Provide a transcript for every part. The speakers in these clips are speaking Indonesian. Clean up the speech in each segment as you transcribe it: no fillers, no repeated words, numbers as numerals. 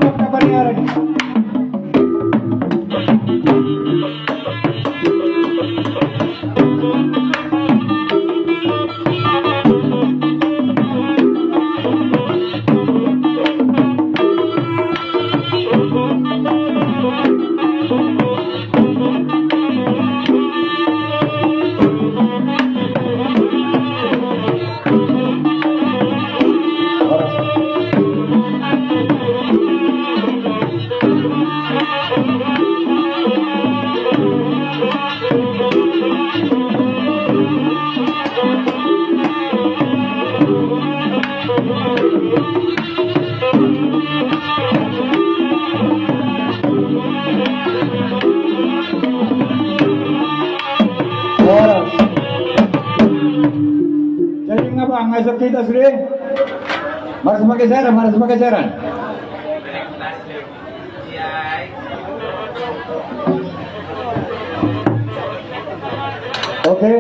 meramak na pangyari. Jadi ngapa ngasih kita sudah? Maras pakai jaran, maras pakai jaran. Oke.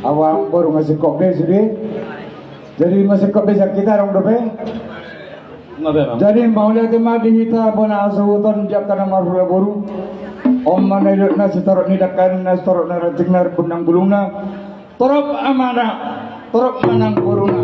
Awang baru ngasih kopi sudah. Jadi masih kopi kita orang dope. Jadi mau lihat mati kita bona asuhutan jakana marula baru. Om mana lihat nasi torok ni dakan nasi torok naratik nar bunang bulungna. Torok amana, torok manang buruna.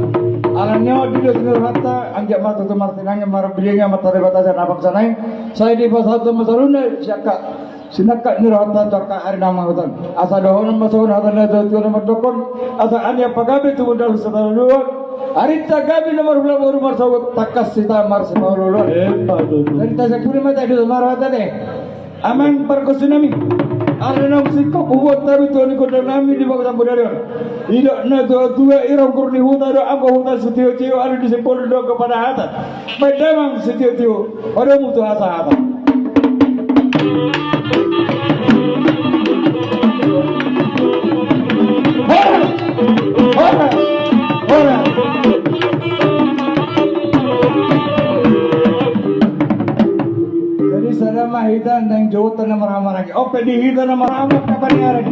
Alannya di dalam rata anjak mata tu martinanya marbilinya mata rebatasan abang sanai. Saya di pasal tu masaluna siakat. Sinakat ni rata cakap hari nama hutan. Asa dohon masuk hutan ada tu nama dokon. Asa ania pagabe tu modal setelah luar. Hari tagabi nomor bulan baru masuk takas sita mar semua luar. Dari tasak puri mata itu marwata deh. Aman perkosunami. Ada nama sikap buat tabi tu ni kota nami di bawah sampai dari. Tidak nak dua irang kurni hutan ada apa hutan setiap cio ada di sepuluh dua kepada hata. Pedamang setiap cio ada mutu hata hata. Jadi sana mahitan yang jauh tanah meramah lagi. Oh, pedih tanah meramah kapan hari?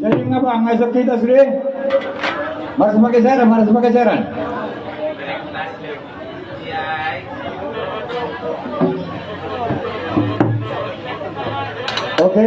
Jadi ngapa ngasih kita sudah? Maras pakai jaran, maras pakai jaran. Oke.